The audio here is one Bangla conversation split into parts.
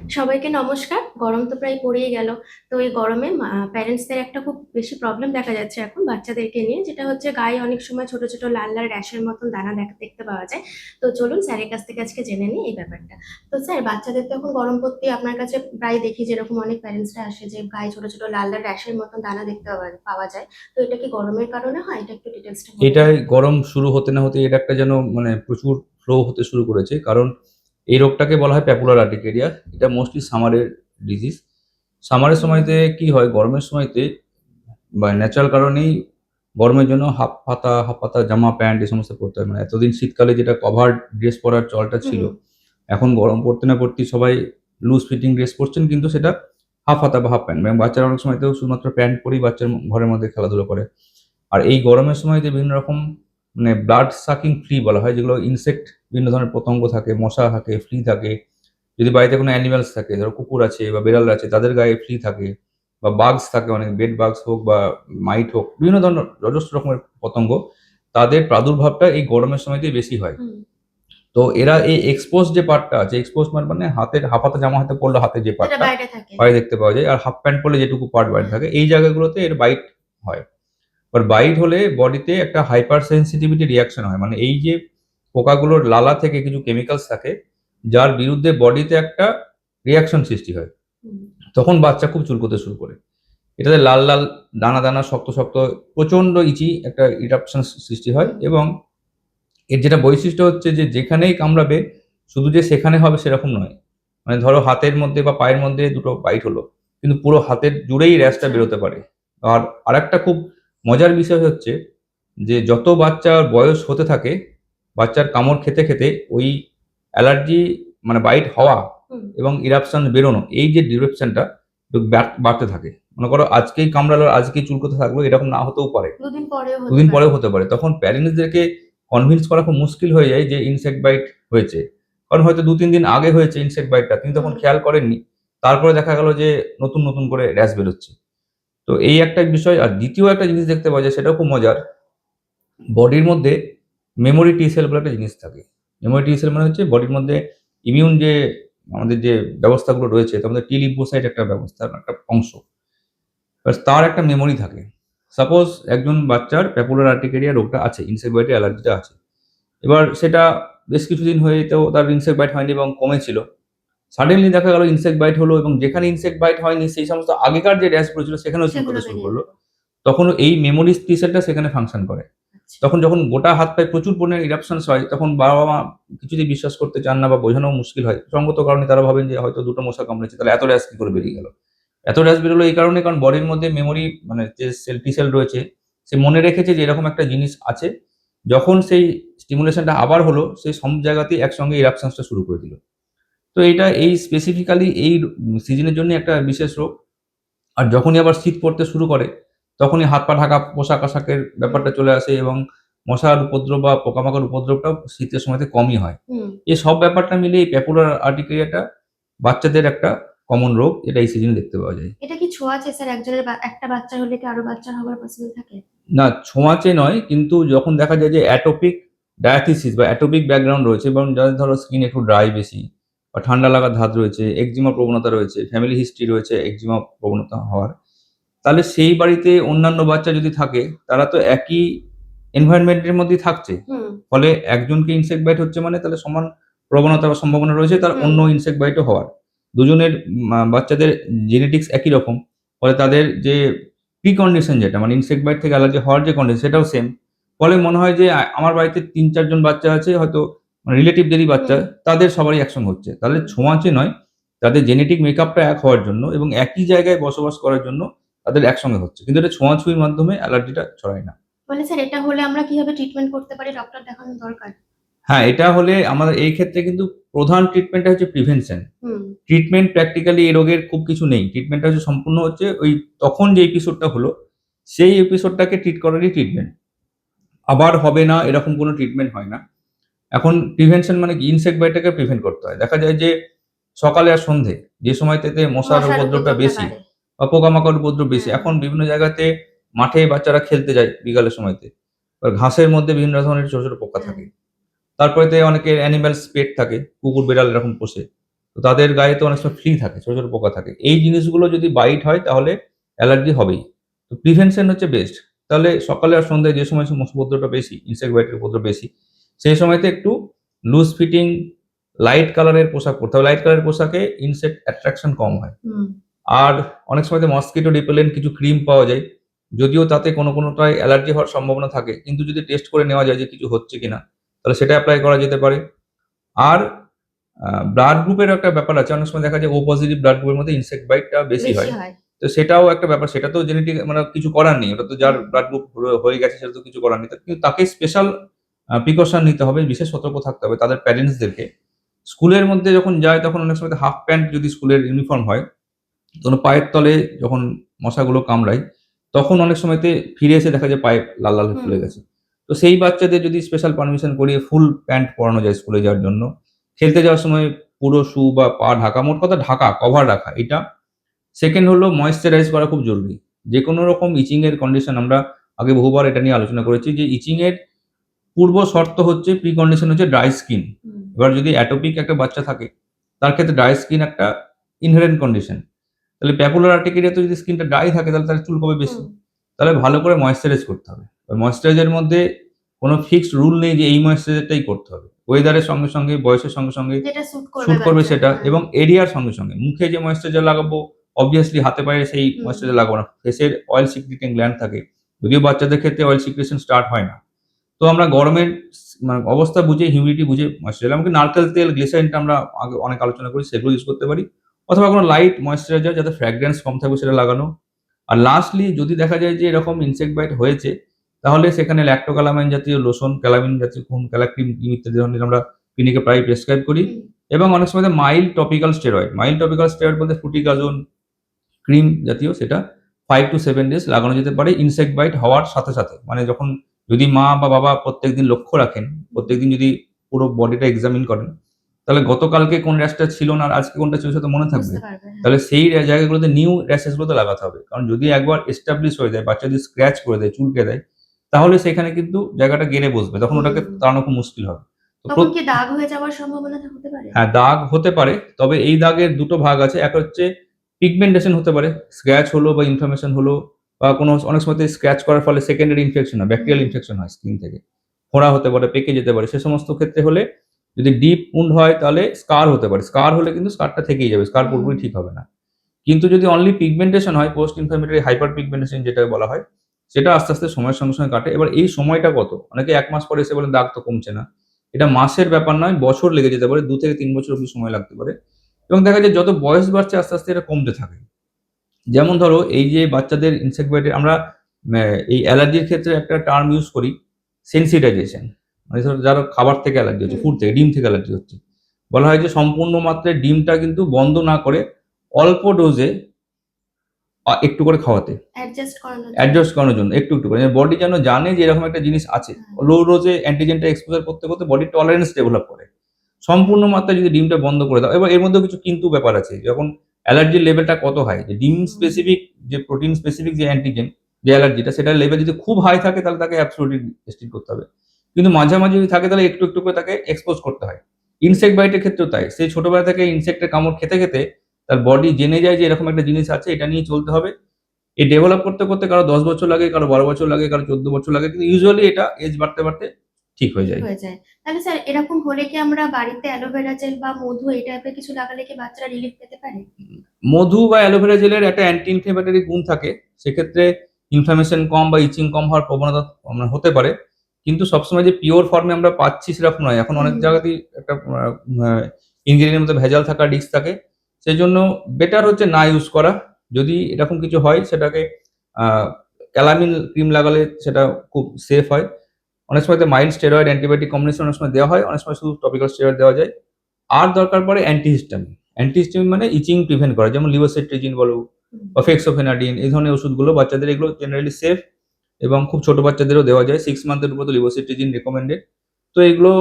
সবাইকে নমস্কার। গরম তো প্রায় পড়েই গেল। তো এই গরমে প্যারেন্টসদের একটা খুব বেশি প্রবলেম দেখা যাচ্ছে এখন বাচ্চাদেরকে নিয়ে, যেটা হচ্ছে গায়ে অনেক সময় ছোট ছোট লাল লাল র্যাশের মতন দানা দেখতে পাওয়া যায়। তো চলুন স্যারের কাছ থেকে আজকে জেনে নিই এই ব্যাপারটা। তো স্যার, বাচ্চাদের তো এখন গরম পড়তে আপনার কাছে প্রায় দেখি যেরকম অনেক প্যারেন্টসরা আসে যে গায়ে ছোট ছোট লাল লাল র্যাশের মতন দানা দেখতে পাওয়া যায়। তো এটা কি গরমের কারণে হয়? এটা একটু ডিটেলসটা বলে দিন। এটাই গরম শুরু হতে না হতে এটা একটা যেন প্রচুর ফ্লো হতে শুরু করেছে। কারণ এই রোগটাকে বলা হয় প্যাপুলার আর্টিকেরিয়া। এটা মোস্টলি সামারের ডিজিজ। সামারের হুম। সময়তে কি হয়, গরমের সময়তে বা ন্যাচারাল কারণেই গরমের জন্য হাফ পাতা জামা প্যান্ট এই সমস্ত পরতে হয়। এতদিন শীতকালে যেটা কভার ড্রেস পরার চলটা ছিল, হুম। এখন গরম পড়তে না পড়তেই সবাই লুজ ফিটিং ড্রেস পরছেন, কিন্তু সেটা হাফ হাতা বা হাফ প্যান্ট, এবং বাচ্চারা অনেক সময়তেও শুধুমাত্র প্যান্ট পরেই বাচ্চার ঘরের মধ্যে খেলাধুলো করে। আর এই গরমের সময় যে বিভিন্ন রকম ব্লাড সাকিং ফ্লি বলা হয়, যেগুলো ইনসেক্ট, বিভিন্ন ধরনের পতঙ্গ থাকে, মশা থাকে, ফ্লি থাকে। যদি বাড়িতে কোনো অ্যানিমালস থাকে, ধরো কুকুর আছে বা বিড়াল আছে, তাদের গায়ে ফ্লি থাকে, বা বাগস থাকে, অনেক বেড বাগস হোক বা মাইট হোক, বিভিন্ন ধরনের অজস্র রকমের পতঙ্গ, তাদের প্রাদুর্ভাবটা এই গরমের সময়তেই বেশি হয়। হুম। তো এরা এই এক্সপোজ যে পার্টটা আছে, এক্সপোজ মানে হাতের হাফ হাতা জামা হাতে পরলে হাতে যে যেটা পার্টটা বাইরে থাকে, বাইরে হ্যাঁ। দেখতে পাওয়া যায়, আর হাফ প্যান্ট পরলে যেটুকু পার্ট বাইরে হ্যাঁ। থাকে, এই জায়গাগুলোতে এর বাইট হয়। এবার বাইট হলে বডিতে একটা হাইপার সেন্সিটিভিটি রিয়াকশন হয়, এই যে পোকাগুলোর লালা থেকে কিছু কেমিক্যালস থাকে, যার বিরুদ্ধে বডিতে একটা রিয়াকশন সৃষ্টি হয়। হুম। তখন বাচ্চা খুব চুলকোতে শুরু করে। এটাতে লাল লাল দানা দানা শক্ত শক্ত প্রচন্ড ইচি একটা ইরাপশন সৃষ্টি হয়। হুম। এবং এর যেটা বৈশিষ্ট্য হচ্ছে যে যেখানেই কামড়াবে, শুধু যে সেখানে হবে সেরকম নয়। ধরো হাতের মধ্যে বা পায়ের মধ্যে দুটো বাইট হলো, কিন্তু পুরো হাতের জুড়েই র্যাশটা আচ্ছা। বেরোতে পারে। আর আরেকটা খুব মজার বিষয় হচ্ছে যে যত বাচ্চার বয়স হতে থাকে, বাচ্চার কামড় খেতে খেতে ওই অ্যালার্জি, বাইট হওয়া হুম। এবং ইরাপশন বেরোনো, এই যে ডিউরেশনটা একটু বাড়তে থাকে। মনে করো আজকেই কামড়ালো, আজকেই চুলকোতে থাকলো, এরকম না হতেও পারে, দুদিন পরেও হতে দুদিন পারে। পরেও হতে পারে। তখন প্যারেন্টসদেরকে কনভিন্স করা খুব মুশকিল হয়ে যায় যে ইনসেক্ট বাইট হয়েছে। কারণ হয়তো ২-৩ দিন আগে হয়েছে ইনসেক্ট বাইটটা, তিনি তখন হুম। খেয়াল করেননি। তারপরে দেখা গেল যে নতুন, নতুন করে র‍্যাশ বেরোচ্ছে। তো এই একটা বিষয়। আর ২য় একটা জিনিস দেখতে পাওয়া যায়, সেটাও খুব মজার। বডির মধ্যে মেমোরি টি সেল বলে একটা জিনিস থাকে। মেমোরি টি সেল মানে হচ্ছে বডির মধ্যে ইমিউন যে আমাদের যে ব্যবস্থাগুলো রয়েছে, তার মধ্যে টি লিম্ফোসাইট একটা ব্যবস্থা, একটা অংশ। এবার তার একটা মেমোরি থাকে। সাপোজ একজন বাচ্চার প্যাপুলার আর্টিকেরিয়া রোগটা আছে, ইনসেক্ট বাইটের অ্যালার্জিটা আছে। এবার সেটা বেশ কিছুদিন হয়েতেও তার ইনসেক্ট বাইট হয়নি এবং কমেছিল। সাডেনলি দেখা গেল ইনসেক্ট বাইট হলো, এবং যেখানে ইনসেক্ট বাইট হয়নি সেই সমস্ত আগেকার যে র‍্যাশ গুলো ছিল সেখানেও সেগুলো চুলকোতে শুরু বেরিয়ে করলো। গেল। তখন এই মেমোরি টি সেলটা সেখানে ফাংশন করে। আচ্ছা। তখন যখন গোটা হাত পায়ে প্রচুর পরিমাণে ইরাপশনস হয়, তখন বাবা-মা কিছুতেই বিশ্বাস করতে চান না বা বোঝানোও মুশকিল হয়। সঙ্গত কারণে তারা ভাবেন যে হয়তো ২ টো মশা কামড়েছে, তাহলে এত র‍্যাশ কি করে বেরিয়ে গেল? এত র‍্যাশ বেরোলো এই কারণে, কারণ বডির মধ্যে মেমোরি, যে সেল টি সেল রয়েছে, সে মনে রেখেছে যে এরকম একটা জিনিস আছে। যখন সেই স্টিমুলেশনটা আবার হলো, সে সব জায়গাতেই একসঙ্গে ইরাপশনসটা শুরু করে দিল। তো এটা এই স্পেসিফিক্যালি এই সিজনের জন্যই একটা বিশেষ রোগ। আর যখনই আবার শীত পড়তে শুরু করে, তখনই হাত পা ঢাকা পোশাক-আশাকের হুম। ব্যাপারটা চলে আসে, এবং মশার উপদ্রব বা পোকামাকড় উপদ্রবটাও শীতের সময়তে কমই হয়। হুম। এই সব ব্যাপারটা মিলিয়ে এই প্যাপুলার আর্টিকেরিয়াটা বাচ্চাদের একটা কমন রোগ। এটা এই সিজনে দেখতে পাওয়া যায়। এটা কি ছোঁয়াচে স্যার? একজনের একটা বাচ্চার হলে কি আরো বাচ্চার হবার পসিবল থাকে? না, ছোঁয়াচে নয়, কিন্তু যখন দেখা যায় যে অ্যাটোপিক ডায়াথিসিস বা অ্যাটোপিক ব্যাকগ্রাউন্ড রয়েছে, এবং যাদের ধরো স্কিন একটু ড্রাই বেশি, বা ঠান্ডা লাগার ধাত রয়েছে, একজিমার প্রবণতা রয়েছে, ফ্যামিলি হিস্ট্রি রয়েছে একজিমা প্রবণতা হওয়ার, তাহলে সেই বাড়িতে অন্যান্য বাচ্চা যদি থাকে, তারা তো একই এনভায়রনমেন্ট এর মধ্যেই থাকছে। হুম। ফলে একজনকে ইনসেক্ট বাইট হচ্ছে মানে তাহলে সমান প্রবণতা বা সম্ভাবনা রয়েছে তার হুম। অন্য ইনসেক্ট বাইটও হওয়ার। দুজনের বাচ্চাদের জেনেটিক্স একই রকম। ফলে তাদের যে প্রিকন্ডিশন, যেটা ইনসেক্ট বাইট থেকে অ্যালার্জি হওয়ার যে কন্ডিশন, সেটাও সেম। ফলে মনে হয় যে আমার বাড়িতে ৩-৪ জন বাচ্চা আছে, হয়তো রিলেটিভদেরই বাচ্চা, হুম। তাদের সবারই একসঙ্গে হচ্ছে। তাহলে হুম। ছোঁয়াচে নয়, তাদের জেনেটিক মেকআপটা এক হওয়ার জন্য এবং একই জায়গায় বসবাস করার জন্য তাদের একসঙ্গে হচ্ছে। কিন্তু এটা ছোঁয়াছুঁয়ির মাধ্যমে অ্যালার্জিটা ছড়ায় না। বলে স্যার, এটা হলে আমরা কিভাবে ট্রিটমেন্ট করতে পারি? ডক্টর দেখানো দরকার? হ্যাঁ, এটা হলে আমাদের এই ক্ষেত্রে কিন্তু প্রধান ট্রিটমেন্টটা হচ্ছে প্রিভেনশন। হুম। ট্রিটমেন্ট প্র্যাকটিক্যালি এই রোগের খুব কিছু নেই। ট্রিটমেন্টটা হচ্ছে সম্পূর্ণ হচ্ছে ওই তখন যে এপিসোডটা হলো, সেই এপিসোডটাকে ট্রিট করারই ট্রিটমেন্ট। আবার হবে না এরকম কোনো ট্রিটমেন্ট হয় না। এখন প্রিভেনশন মানে কি? ইনসেক্ট বাইটটাকে প্রিভেন্ট করতে হয়। দেখা যায় যে সকালে আর সন্ধে যে সময়টাতে মশার মশার উপদ্রবটা উপদ্রবটা বেশি বাড়ে। বা পোকামাকড়ের উপদ্রব বেশি। হ্যাঁ। এখন বিভিন্ন জায়গাতে মাঠে বাচ্চারা খেলতে যায় বিকালের সময়তে। এবার ঘাসের মধ্যে বিভিন্ন ধরনের ছোট, ছোট পোকা হ্যাঁ। থাকে। তারপরেতে অনেকের অ্যানিমালস পেট থাকে। কুকুর, বেড়াল এরকম পোষে। তো তাদের গায়ে তো অনেক সময় ফ্লি থাকে, ছোট ছোট পোকা থাকে। এই জিনিসগুলো যদি বাইট হয় তাহলে অ্যালার্জি হবেই। তো প্রিভেনশন হচ্ছে বেস্ট। তাহলে সকালে আর সন্ধ্যায় যে সময় মশার বেশি, ইনসেক্ট বাইটের উপদ্রব বেশি, সেই সময়তে একটু লুজ ফিটিং লাইট কালারের পোশাক পরতে হবে। লাইট কালারের পোশাকে ইনসেক্ট অ্যাট্রাকশন কম হয়। হুম। আর অনেক সময়তে মসকিটো রিপেলেন্ট কিছু ক্রিম পাওয়া যায়। যদিও তাতে কোনোটায় অ্যালার্জি হওয়ার সম্ভাবনা থাকে। কিন্তু যদি টেস্ট করে নেওয়া যায় যে কিছু হচ্ছে কিনা, তাহলে সেটা এপ্লাই করা যেতে পারে। আর ব্লাড গ্রুপের একটা ব্যাপার আছে। অনেক সময় দেখা যায় O পজিটিভ ব্লাড গ্রুপের মধ্যে ইনসেক্ট বাইটটা বেশি বেশি হয়। হয়। তো সেটাও একটা ব্যাপার। সেটা তো জেনেটিক মানে কিছু করার নেই। ওটা তো যার হুম। ব্লাড গ্রুপ হয়ে গেছে সেটা তো কিছু করার নেই। কিন্তু তাকে স্পেশাল প্রিকশন নিতে হবে, বিশেষ সতর্ক থাকতে হবে তাদের প্যারেন্টসদেরকে। স্কুলের মধ্যে যখন যায় তখন অনেক সময় হাফ প্যান্ট যদি স্কুলের ইউনিফর্ম হয়, তখন পায়ের তলে যখন মশাগুলো কামড়ায়, তখন অনেক সময়তে ফিরে এসে দেখা যায় পায়ে লাল, লাল হয়ে হুম। ফুলে গেছে। তো সেই বাচ্চাদের যদি স্পেশাল পারমিশন করিয়ে ফুল প্যান্ট পরানো যায় স্কুলে যাওয়ার জন্য, খেলতে যাওয়ার সময় পুরো শু বা পা ঢাকা, মোট কথা ঢাকা, কভার রাখা এটা। সেকেন্ড হলো ময়েশ্চারাইজ করা খুব জরুরি। যেকোনো রকম ইচিং এর কন্ডিশন আমরা আগে বহুবার এটা নিয়ে আলোচনা করেছি যে ইচিং এর পূর্ব শর্ত হচ্ছে প্রি-কন্ডিশন হচ্ছে ড্রাই স্কিন। হুম। এবার যদি অ্যাটোপিক একটা বাচ্চা থাকে, তার ক্ষেত্রে ড্রাই স্কিন একটা ইনহেরেন্ট কন্ডিশন। তাহলে প্যাপুলার আর্টিকেরিয়াতে যদি স্কিনটা ড্রাই থাকে তাহলে তার চুল কবে বেশি? হুম। তাহলে ভালো করে ময়েশ্চারাইজ করতে হবে। ময়েশ্চারাইজের মধ্যে কোনো ফিক্সড রুল নেই যে এই ময়েশ্চারাইজারটাই করতে হবে। ওয়েদারের সঙ্গে, সঙ্গে বয়সের সঙ্গে, সঙ্গে যেটা স্যুট করবে শুট করবে বাচ্চার। সেটা, হ্যাঁ। এবং এরিয়ার সঙ্গে, সঙ্গে। মুখে যে ময়েশ্চারাইজার লাগাবো obviously হাতে পায়ে সেই হুম। ময়েশ্চারাইজার লাগাবো না। ফেসের অয়েল সিক্রেটিং গ্ল্যান্ড থাকে। যদিও বাচ্চাদের ক্ষেত্রে অয়েল সিক্রেশন স্টার্ট হয় না। তো আমরা গরমের মানে অবস্থা বুঝে, হিউমিডিটি বুঝে ময়েশ্চারাইজার, এমনকি নারকেল তেল, গ্লিসারিনটা আমরা আগে অনেক আলোচনা করি, সেগুলো ইউজ করতে পারি। অথবা কোনো লাইট ময়েশ্চারাইজার যাতে ফ্র্যাগ্রেন্স কম থাকবে সেটা লাগানো। আর লাস্টলি যদি দেখা যায় যে এরকম ইনসেক্ট বাইট হয়েছে, তাহলে সেখানে ল্যাক্টোক্যালামাইন জাতীয় লোশন, ক্যালামিন জাতীয় ক্যালাক্রিম ইত্যাদি ধরনের আমরা ক্লিনিকে প্রায় প্রেসক্রাইব করি। হুম। এবং অনেক সময় mild topical steroid. Mild topical steroid বলতে ফ্লুটিকাজোন ক্রিম জাতীয়, সেটা 5 to 7 ডেজ লাগানো যেতে পারে ইনসেক্ট বাইট হওয়ার সাথে, সাথে। মানে যখন যদি মা বা বাবা প্রত্যেকদিন লক্ষ্য রাখেন, প্রত্যেকদিন যদি পুরো বডিটা এক্সামিন করেন, তাহলে গতকালকে কোন র্যাশটা ছিল না আর আজকে কোনটা ছিল সেটা মনে থাকবে। বুঝতে পারবে। হ্যাঁ। তাহলে সেই জায়গাগুলোতে নিউ র্যাশেস গুলোতে লাগাতে হবে। কারণ যদি একবার এস্টাবলিশ হয়ে যায়, বাচ্চা যদি স্ক্র্যাচ করে দেয়, চুলকে দেয়, তাহলে সেখানে কিন্তু জায়গাটা গেড়ে বসবে। তখন ওটাকে হুম। তাড়ানো খুব মুশকিল হবে। তো তখন কি দাগ হয়ে যাওয়ার সম্ভাবনা হতে পারে? হ্যাঁ, দাগ হতে পারে। তবে এই দাগের দুটো ভাগ আছে। একটা হচ্ছে পিগমেন্টেশন হতে পারে। স্ক্র্যাচ হলো বা ইনফ্লামেশন হলো, বা কোনো অনেক সময়তে স্ক্র্যাচ করার ফলে সেকেন্ডারি ইনফেকশন হয়, ব্যাকটেরিয়াল হুম। ইনফেকশন হয় স্কিন থেকে। ফোড়া হতে পারে, পেকে যেতে পারে। সে সমস্ত ক্ষেত্রে হলে যদি ডিপ উন্ড হয় তাহলে স্কার হতে পারে। স্কার হলে কিন্তু স্কারটা থেকেই যাবে। স্কার হুম। পুরোপুরি ঠিক হবে না। কিন্তু যদি অনলি পিগমেন্টেশন হয়, পোস্ট ইনফ্ল্যামেটরি হাইপার পিগমেন্টেশন যেটাকে বলা হয়, সেটা আস্তে, আস্তে সময়ের সঙ্গে, সঙ্গে কাটে। এবার এই সময়টা কত? অনেকে ১ মাস পরে এসে বলেন দাগ তো কমছে না। এটা মাসের ব্যাপার নয়, বছর লেগে যেতে পারে। ২ থেকে ৩ বছর অব্দি সময় লাগতে পারে। এবং দেখা যায় যত বয়স বাড়ছে আস্তে, আস্তে এটা কমতে থাকে। যেমন ধরো এই যে বাচ্চাদের ইনসেক্ট বাইটের আমরা ম্যা এই অ্যালার্জির ক্ষেত্রে একটা টার্ম ইউজ করি, সেনসিটাইজেশন। মানে ধরো যার খাবার থেকে অ্যালার্জি হচ্ছে, হুম। ফুড থেকে, ডিম থেকে অ্যালার্জি হচ্ছে। বলা হয় যে সম্পূর্ণ মাত্রায় ডিমটা কিন্তু বন্ধ না করে অল্প ডোজে একটু করে খাওয়াতে। অ্যাডজাস্ট করানোর জন্য। অ্যাডজাস্ট করানোর জন্য একটু, একটু করে। বডি যেন জানে যে এরকম একটা জিনিস আছে। হ্যাঁ। লো ডোজে অ্যান্টিজেনটা এক্সপোজার করতে, করতে বডির টলারেন্স ডেভেলপ করে। সম্পূর্ণ মাত্রায় যদি ডিমটা বন্ধ করে দাও, এবার এর মধ্যেও কিছু কিন্তু ব্যাপার আছে। যখন অ্যালার্জির লেভেলটা কত হাই, যে ডিম হুম। স্পেসিফিক যে প্রোটিন স্পেসিফিক যে অ্যান্টিজেন, যে অ্যালার্জিটা সেটার লেভেল যদি খুব হাই থাকে তাহলে তাকে অ্যাবসোলিউটলি রেস্ট্রিক্ট করতে হবে। কিন্তু মাঝামাঝি যদি থাকে তাহলে একটু, একটু করে তাকে এক্সপোজ করতে হয়। ইনসেক্ট বাইটের ক্ষেত্রেও তাই। সে ছোটবেলা থেকে ইনসেক্টের কামড় খেতে, খেতে তার বডি জেনে যায় যে এরকম একটা জিনিস আছে, এটা নিয়ে চলতে হবে। এই ডেভেলপ করতে, করতে কারো ১০ বছর লাগে, কারো ১২ বছর লাগে, কারো ১৪ বছর লাগে। কিন্তু ইউজুয়ালি এটা এজ বাড়তে, বাড়তে ঠিক হয়ে ঠিক যায়। হয়ে যায়। তাহলে স্যার এরকম হলে কি আমরা বাড়িতে অ্যালোভেরা জেল বা মধু এই টাইপের কিছু লাগালে কি বাচ্চারা রিলিফ পেতে পারে? মধু বা অ্যালোভেরা জেলের একটা অ্যান্টি ইনফ্লেমেটরি গুণ থাকে। সেক্ষেত্রে ইনফ্লামেশন কম বা ইচিং কম হওয়ার প্রবণতা হতে পারে। কিন্তু সবসময় যে পিওর ফর্ম এ আমরা পাচ্ছি সেরকম নয়। এখন অনেক হুম। জায়গাতেই একটা আ ইনগ্রেডিয়েন্ট এর মধ্যে ভেজাল থাকার রিস্ক থাকে। সেজন্য বেটার হচ্ছে না ইউজ করা। যদি এরকম কিছু হয় সেটাকে আ ক্যালামিন ক্রিম লাগালে সেটা খুব সেফ হয়। অনেক সময়তে মাইল্ড স্টেরয়েড অ্যান্টিবায়োটিক কম্বিনেশন অনেক সময় দেওয়া হয়। অনেক সময় শুধু টপিক্যাল স্টেরয়েড দেওয়া যায়। আর দরকার পড়ে অ্যান্টিহিস্টামিন। অ্যান্টিহিস্টামিন মানে ইচিং প্রিভেন্ট করা। যেমন লিভোসিট্রিজিন বলো হুম। বা ফেক্সোফেনাডিন, এই ধরনের ওষুধগুলো বাচ্চাদের এগুলো জেনারেলি সেফ এবং খুব ছোট বাচ্চাদেরও দেওয়া যায়। 6 মান্থের উপর তো লিভোসিট্রিজিন রিকমেন্ডেড। তো এগুলো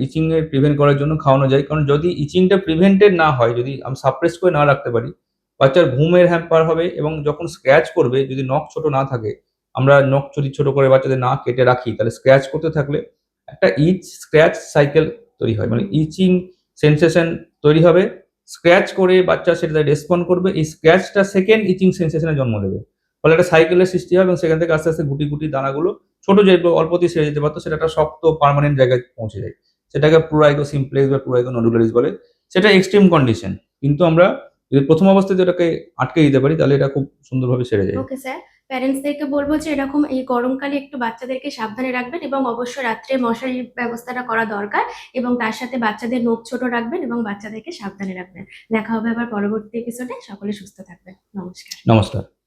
ইচিং এর প্রিভেন্ট করার জন্য খাওয়ানো যায়। কারণ যদি ইচিংটা প্রিভেন্টেড না হয়, যদি আমি সাপ্রেস করে না রাখতে পারি, বাচ্চার ঘুমের হ্যাম্পার হবে এবং যখন স্ক্র্যাচ করবে, যদি নখ ছোট না থাকে, আমরা নখ যদি ছোট করে বাচ্চাদের না কেটে রাখি, তাহলে স্ক্র্যাচ করতে থাকলে একটা ইচ স্ক্র্যাচ সাইকেল তৈরি হয়। মানে হুম। ইচিং সেনসেশন তৈরি হবে স্ক্র্যাচ করে বাচ্চা সেটাতে রেসপন্ড করবে। এই স্ক্র্যাচটা সেকেন্ড ইচিং সেন্সেশনের জন্ম দেবে। ফলে একটা সাইকেলের সৃষ্টি হবে এবং সেখান থেকে আস্তে আস্তে গুটি গুটি দানাগুলো ছোট যে অল্পতেই সেরে যেতে পারতো সেটা একটা শক্ত পার্মানেন্ট জায়গায় পৌঁছে যায়। সেটাকে প্রুরাইগো সিমপ্লেক্স বা প্রুরাইগো নডুলারিস বলে। সেটা এক্সট্রিম কন্ডিশন। কিন্তু আমরা যদি প্রথম অবস্থায় যেটাকে আটকে দিতে পারি তাহলে এটা খুব সুন্দরভাবে সেরে যায়। ওকে স্যার, প্যারেন্টসদেরকে বলবো যে এরকম এই গরমকালে একটু বাচ্চাদেরকে সাবধানে রাখবেন এবং অবশ্যই রাত্রে মশারির ব্যবস্থাটা করা দরকার এবং তার সাথে বাচ্চাদের নখ ছোট রাখবেন এবং বাচ্চাদেরকে সাবধানে রাখবেন। দেখা হবে আবার পরবর্তী এপিসোডে। সকলে সুস্থ থাকবেন। নমস্কার। নমস্কার।